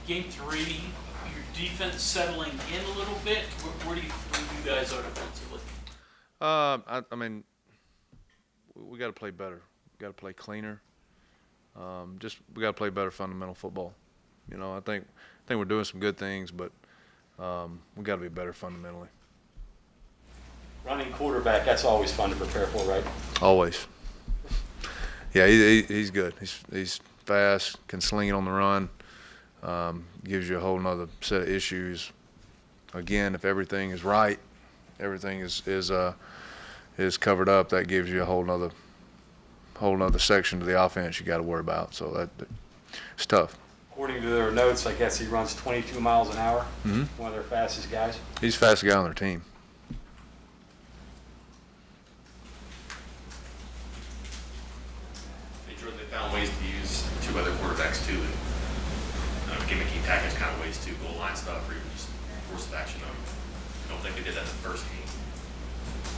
Game 3, your defense settling in a little bit. Where do you feel you guys are defensively? I mean, we got to play better. We got to play cleaner. We got to play better fundamental football. I think we're doing some good things, but we got to be better fundamentally. Running quarterback, that's always fun to prepare for, right? Always. Yeah, he's good. He's fast, can sling it on the run. Gives you a whole nother set of issues. Again, if everything is right, everything is covered up, that gives you a whole nother section to the offense you got to worry about. So it's tough. According to their notes, I guess he runs 22 miles an hour. Mm-hmm. One of their fastest guys. He's the fastest guy on their team. They found ways to use two other quarterbacks too, and gimmicky package kind of ways too, goal line stuff, or even just force of action. I don't think they did that in the first game.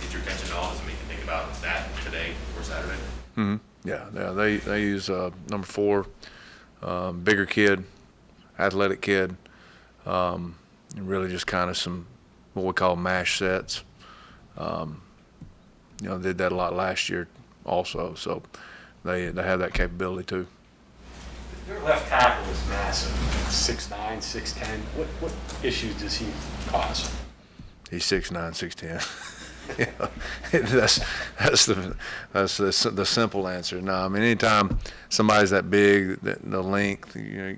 Get your attention at all? Does it make you think about that today or Saturday? Mm-hmm. Yeah. They use number 4, bigger kid, athletic kid, and really just kind of some what we call mash sets. Did that a lot last year also. So they have that capability too. Your left tackle is massive, 6'9", 6'10". What issues does he cause? He's 6'9", 6'10". That's the simple answer. No, I mean anytime somebody's that big, the length, you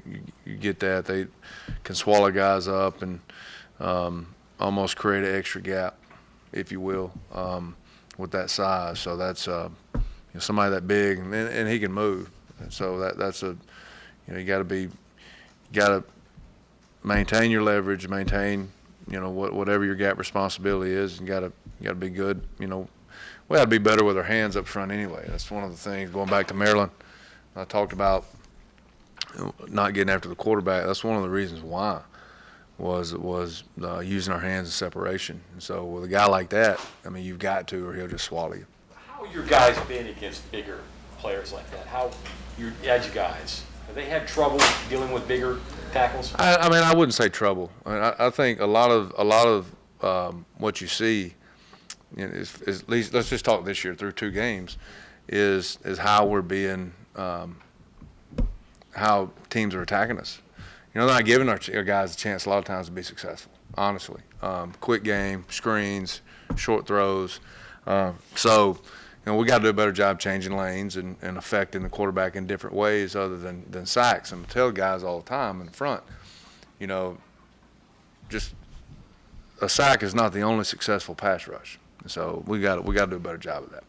get that, they can swallow guys up and almost create an extra gap, if you will, with that size. So that's somebody that big, and he can move. So that's you got to maintain your leverage, maintain whatever your gap responsibility is, and got to be good. We got to be better with our hands up front anyway. That's one of the things. Going back to Maryland, I talked about not getting after the quarterback. That's one of the reasons why was using our hands in separation. And so with a guy like that, I mean, you've got to, or he'll just swallow you. How are your guys been against bigger players like that? How your edge guys? Have they had trouble dealing with bigger tackles? I mean, I wouldn't say trouble. I think a lot of what you see, is at least let's just talk this year through 2 games, is how we're being, how teams are attacking us. They're not giving our guys a chance a lot of times to be successful. Honestly, quick game, screens, short throws. So we got to do a better job changing lanes and affecting the quarterback in different ways other than sacks. And I tell guys all the time in the front, just a sack is not the only successful pass rush. So we got to do a better job of that.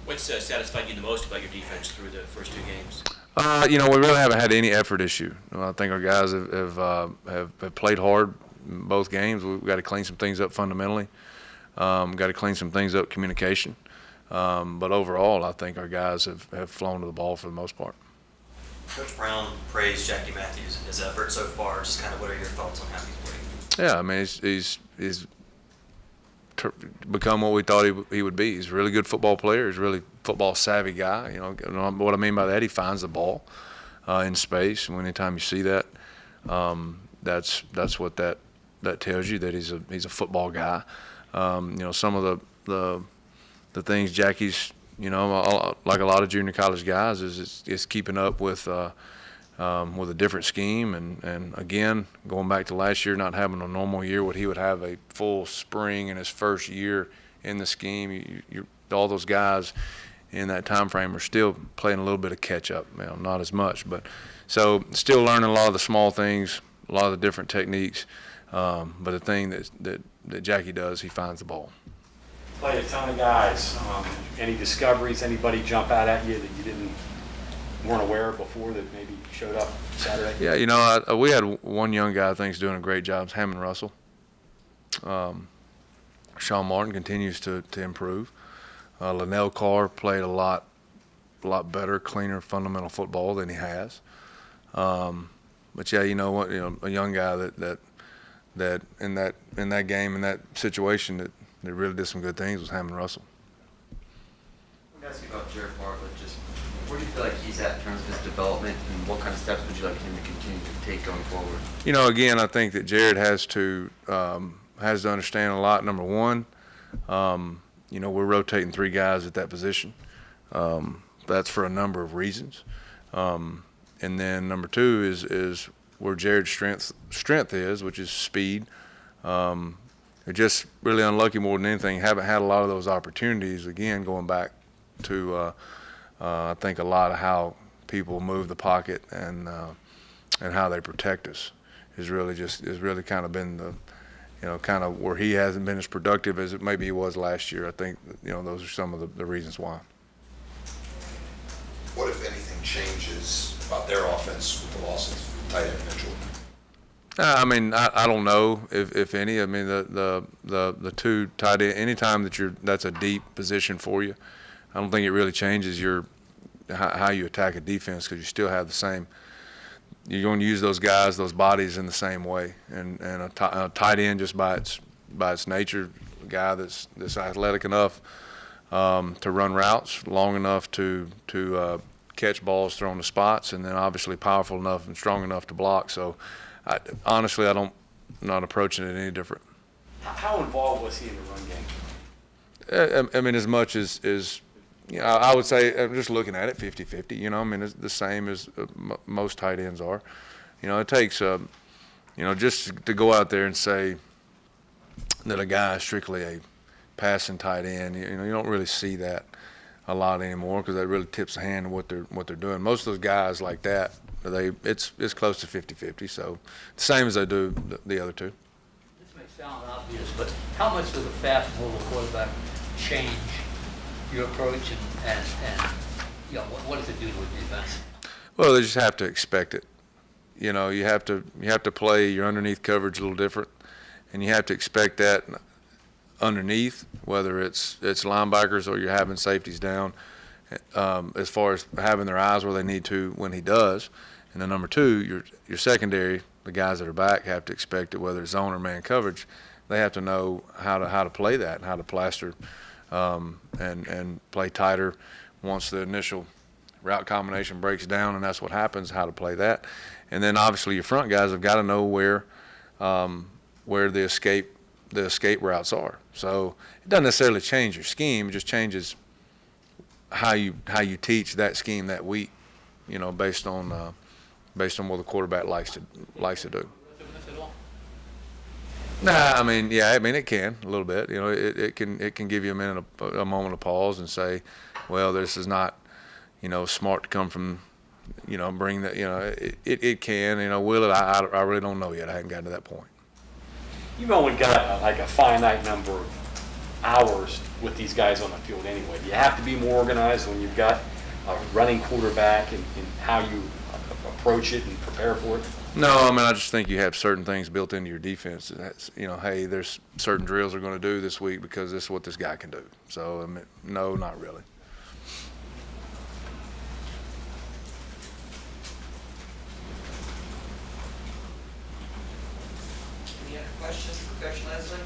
What's satisfied you the most about your defense through the first 2 games? We really haven't had any effort issue. I think our guys have played hard in both games. We've got to clean some things up fundamentally. Got to clean some things up communication. But overall, I think our guys have flown to the ball for the most part. Coach Brown praised Jackie Matthews and his effort so far. Just kind of what are your thoughts on how he's playing? Yeah, I mean, he's become what we thought he would be. He's a really good football player. He's a really football savvy guy. What I mean by that, he finds the ball in space. And anytime you see that, that's what that tells you, that he's a football guy. Some of the things Jackie's, like a lot of junior college guys, is keeping up with a different scheme, and again, going back to last year, not having a normal year, what he would have a full spring in his first year in the scheme. All those guys in that time frame are still playing a little bit of catch up. Not as much, but so still learning a lot of the small things, a lot of the different techniques. But the thing that Jackie does, he finds the ball. Played a ton of guys. Any discoveries? Anybody jump out at you that you weren't aware of before that maybe showed up Saturday? Yeah, we had one young guy I think is doing a great job. It's Hammond Russell. Sean Martin continues to improve. Linnell Carr played a lot better, cleaner, fundamental football than he has. But yeah, a young guy that in that game, in that situation, that really did some good things was Hammond Russell. Let me ask you about Jared Bartlett. Just where do you feel like he's at in terms of his development, and what kind of steps would you like him to continue to take going forward? You know, again, I think that Jared has to understand a lot. Number one, you know, we're rotating 3 guys at that position. That's for a number of reasons. And then number 2 is where Jared's strength is, which is speed. They're just really unlucky more than anything. Haven't had a lot of those opportunities. Again, going back to I think a lot of how people move the pocket and how they protect us is really kind of been the, you know, kind of where he hasn't been as productive as it maybe he was last year. I think, you know, those are some of the reasons why. What, if anything, changes about their offense with the loss of tight end Mitchell? I mean, I don't know if any. I mean, the 2 tight end, anytime that's a deep position for you, I don't think it really changes how you attack a defense, because you still have the same. You're going to use those guys, those bodies in the same way, and a tight end, just by its nature, a guy that's athletic enough to run routes, long enough to catch balls thrown to spots, and then obviously powerful enough and strong enough to block. So honestly, I'm not approaching it any different. How involved was he in the run game? I mean, as much as you know, I would say, I'm just looking at it 50-50. You know, I mean, it's the same as most tight ends are. You know, it takes you know, just to go out there and say that a guy is strictly a passing tight end. You know, you don't really see that a lot anymore, because that really tips the hand of what they're doing. Most of those guys like that, it's close to 50-50. So the same as they do the other 2. This may sound obvious, but how much does a fast mobile quarterback change your approach, and you know, what does it do to a defense? Well, they just have to expect it. You know, you have to play your underneath coverage a little different, and you have to expect that underneath, whether it's linebackers or you're having safeties down, as far as having their eyes where they need to when he does. And then number 2, your secondary, the guys that are back, have to expect it, whether it's zone or man coverage. They have to know how to play that, and how to plaster and play tighter once the initial route combination breaks down, and that's what happens, how to play that. And then obviously your front guys have got to know where the escape routes are. So it doesn't necessarily change your scheme; it just changes how you teach that scheme that week. You know, based on what the quarterback likes to do. Nah, I mean, yeah, I mean it can a little bit. You know, it can give you a moment of pause and say, well, this is not, you know, smart to come from, you know, bring that. You know, it can. You know, will it? I really don't know yet. I haven't gotten to that point. You've only got like a finite number of hours with these guys on the field anyway. Do you have to be more organized when you've got a running quarterback and how you approach it and prepare for it? No, I mean, I just think you have certain things built into your defense. That's, you know, hey, there's certain drills they're going to do this week because this is what this guy can do. So, I mean, no, not really. Any other questions for Coach Lesley?